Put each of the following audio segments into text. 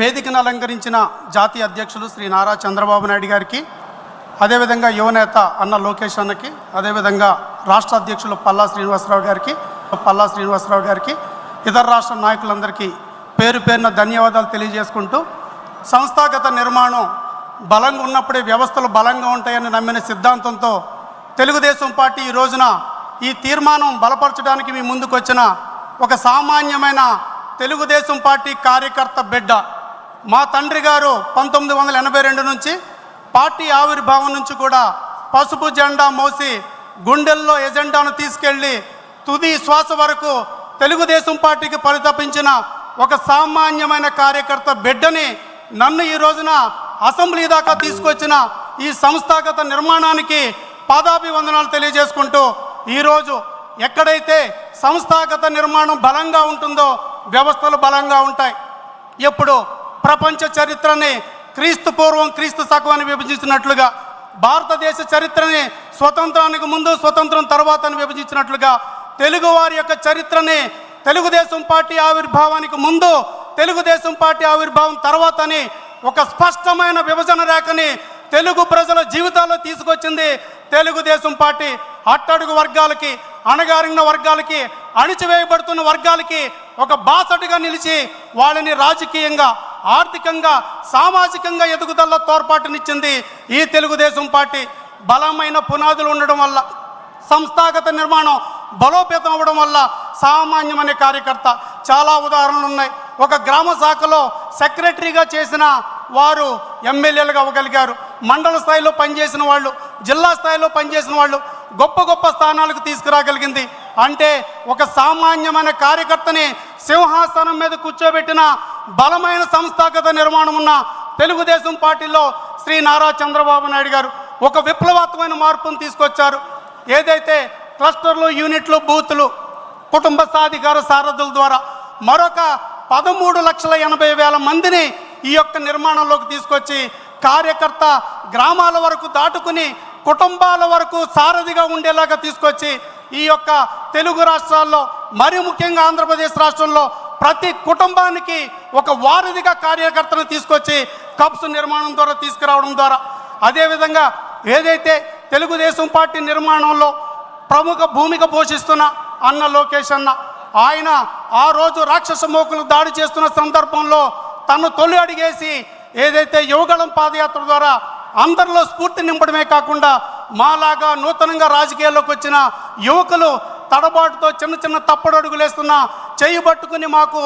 వేదికను అలంకరించిన జాతీయ అధ్యక్షులు శ్రీ నారా చంద్రబాబు నాయుడు గారికి, అదేవిధంగా యువనేత అన్న లోకేష్ అన్నకి, అదేవిధంగా రాష్ట్ర అధ్యక్షులు పల్లా శ్రీనివాసరావు గారికి, ఇతర రాష్ట్ర నాయకులందరికీ పేరు పేరున ధన్యవాదాలు తెలియజేసుకుంటూ, సంస్థాగత నిర్మాణం బలంగా ఉన్నప్పుడే వ్యవస్థలు బలంగా ఉంటాయని నమ్మిన సిద్ధాంతంతో తెలుగుదేశం పార్టీ ఈ రోజున ఈ తీర్మానం బలపరచడానికి మీ ముందుకు వచ్చిన ఒక సామాన్యమైన తెలుగుదేశం పార్టీ కార్యకర్త బిడ్డ. మా తండ్రి గారు 1982 నుంచి పార్టీ ఆవిర్భావం నుంచి కూడా పసుపు జెండా మోసి గుండెల్లో ఎజెండాను తీసుకెళ్ళి తుది శ్వాస వరకు తెలుగుదేశం పార్టీకి పరితపించిన ఒక సామాన్యమైన కార్యకర్త బిడ్డని నన్ను ఈ రోజున అసెంబ్లీ దాకా తీసుకొచ్చిన ఈ సంస్థాగత నిర్మాణానికి పాదాభివందనాలు తెలియజేసుకుంటూ, ఈరోజు ఎక్కడైతే సంస్థాగత నిర్మాణం బలంగా ఉంటుందో వ్యవస్థలు బలంగా ఉంటాయి. ఎప్పుడు ప్రపంచ చరిత్రని క్రీస్తు పూర్వం క్రీస్తు శకం అని విభజించినట్లుగా, భారతదేశ చరిత్రని స్వతంత్రానికి ముందు స్వతంత్రం తర్వాత అని విభజించినట్లుగా, తెలుగువారి యొక్క చరిత్రని తెలుగుదేశం పార్టీ ఆవిర్భావానికి ముందు తెలుగుదేశం పార్టీ ఆవిర్భావం తర్వాత అని ఒక స్పష్టమైన విభజన రేఖని తెలుగు ప్రజల జీవితాల్లో తీసుకొచ్చింది తెలుగుదేశం పార్టీ. అట్టడుగు వర్గాలకి, అణగారిన వర్గాలకి, అణిచివేయబడుతున్న వర్గాలకి ఒక బాసటగా నిలిచి వాళ్ళని రాజకీయంగా, ఆర్థికంగా, సామాజికంగా ఎదుగుదలలో తోడ్పాటునిచ్చింది ఈ తెలుగుదేశం పార్టీ. బలమైన పునాదులు ఉండడం వల్ల, సంస్థాగత నిర్మాణం బలోపేతం అవ్వడం వల్ల సామాన్యమైన కార్యకర్త చాలా ఉదాహరణలు ఉన్నాయి. ఒక గ్రామ శాఖలో సెక్రటరీగా చేసిన వారు ఎమ్మెల్యేలుగా అవ్వగలిగారు. మండల స్థాయిలో పనిచేసిన వాళ్ళు, జిల్లా స్థాయిలో పనిచేసిన వాళ్ళు గొప్ప గొప్ప స్థానాలకు తీసుకురాగలిగింది. అంటే ఒక సామాన్యమైన కార్యకర్తని సింహాసనం మీద కూర్చోబెట్టిన బలమైన సంస్థాగత నిర్మాణం ఉన్న తెలుగుదేశం పార్టీలో శ్రీ నారా చంద్రబాబు నాయుడు గారు ఒక విప్లవాత్మకమైన మార్పును తీసుకొచ్చారు. ఏదైతే క్లస్టర్లు, యూనిట్లు, బూతులు, కుటుంబ సాధికార సారథుల ద్వారా మరొక 13,80,000 మందిని ఈ యొక్క నిర్మాణంలోకి తీసుకొచ్చి కార్యకర్త గ్రామాల వరకు దాటుకుని కుటుంబాల వరకు సారథిగా ఉండేలాగా తీసుకొచ్చి ఈ యొక్క తెలుగు రాష్ట్రాల్లో, మరి ముఖ్యంగా ఆంధ్రప్రదేశ్ రాష్ట్రంలో ప్రతి కుటుంబానికి ఒక వారధిగా కార్యకర్తను తీసుకొచ్చి కప్స్ నిర్మాణం ద్వారా తీసుకురావడం ద్వారా, అదేవిధంగా ఏదైతే తెలుగుదేశం పార్టీ నిర్మాణంలో ప్రముఖ భూమిక పోషిస్తున్న అన్న లోకేష్ అన్న, ఆయన ఆ రోజు రాక్షస మోకులు దాడి చేస్తున్న సందర్భంలో తను తొలి అడిగేసి ఏదైతే యువగళం పాదయాత్ర ద్వారా అందరిలో స్ఫూర్తి నింపడమే కాకుండా మాలాగా నూతనంగా రాజకీయాల్లోకి వచ్చిన యువకులు తడబాటుతో చిన్న చిన్న తప్పుడు అడుగులేస్తున్న చేయి పట్టుకుని మాకు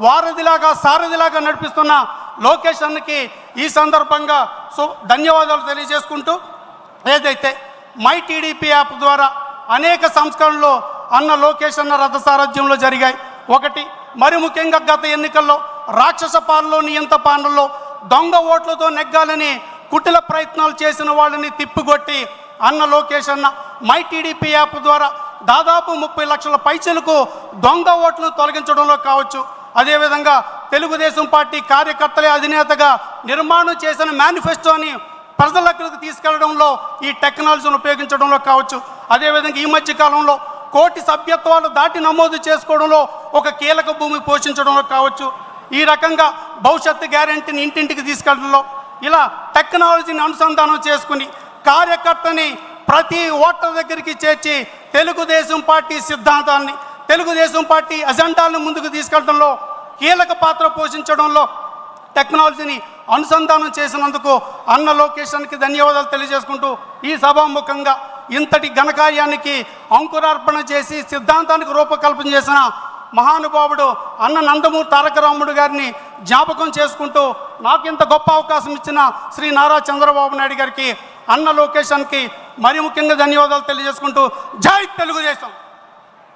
వారధిలాగా, సారథిలాగా నడిపిస్తున్న లోకేష్ అన్నకి ఈ సందర్భంగా ధన్యవాదాలు తెలియజేసుకుంటూ, ఏదైతే మై టీడీపీ యాప్ ద్వారా అనేక సంస్కరణలు అన్న లోకేష్ అన్న రథసారథ్యంలో జరిగాయి. ఒకటి, మరి ముఖ్యంగా గత ఎన్నికల్లో రాక్షస పాలనలో, నియంత పాలనలో దొంగ ఓట్లతో నెగ్గాలని కుటిల ప్రయత్నాలు చేసిన వాళ్ళని తిప్పికొట్టి అన్న లోకేష్ అన్న మై టీడీపీ యాప్ ద్వారా దాదాపు 30 లక్షల పైచలకు దొంగ ఓట్లను తొలగించడంలో కావచ్చు, అదేవిధంగా తెలుగుదేశం పార్టీ కార్యకర్తలే అధినేతగా నిర్మాణం చేసిన మేనిఫెస్టోని ప్రజలకు తీసుకెళ్లడంలో ఈ టెక్నాలజీని ఉపయోగించడంలో కావచ్చు, అదేవిధంగా ఈ మధ్య కాలంలో 1 కోటి సభ్యత్వాలు దాటి నమోదు చేసుకోవడంలో ఒక కీలక భూమి పోషించడంలో కావచ్చు, ఈ రకంగా భవిష్యత్తు గ్యారెంటీని ఇంటింటికి తీసుకెళ్లడంలో, ఇలా టెక్నాలజీని అనుసంధానం చేసుకుని కార్యకర్తని ప్రతి ఓటర్ దగ్గరికి చేర్చి తెలుగుదేశం పార్టీ సిద్ధాంతాన్ని, తెలుగుదేశం పార్టీ అజెండాలను ముందుకు తీసుకెళ్లడంలో కీలక పాత్ర పోషించడంలో టెక్నాలజీని అనుసంధానం చేసినందుకు అన్న లోకేషన్కి ధన్యవాదాలు తెలియజేసుకుంటూ, ఈ సభాముఖంగా ఇంతటి ఘనకార్యానికి అంకురార్పణ చేసి సిద్ధాంతానికి రూపకల్పన చేసిన మహానుభావుడు అన్న నందమూరి తారక రాముడు గారిని జ్ఞాపకం చేసుకుంటూ, నాకు ఇంత గొప్ప అవకాశం ఇచ్చిన శ్రీ నారా చంద్రబాబు నాయుడు గారికి, అన్న లోకేషన్కి మరి ముఖ్యంగా ధన్యవాదాలు తెలియజేసుకుంటూ, జై తెలుగుదేశం.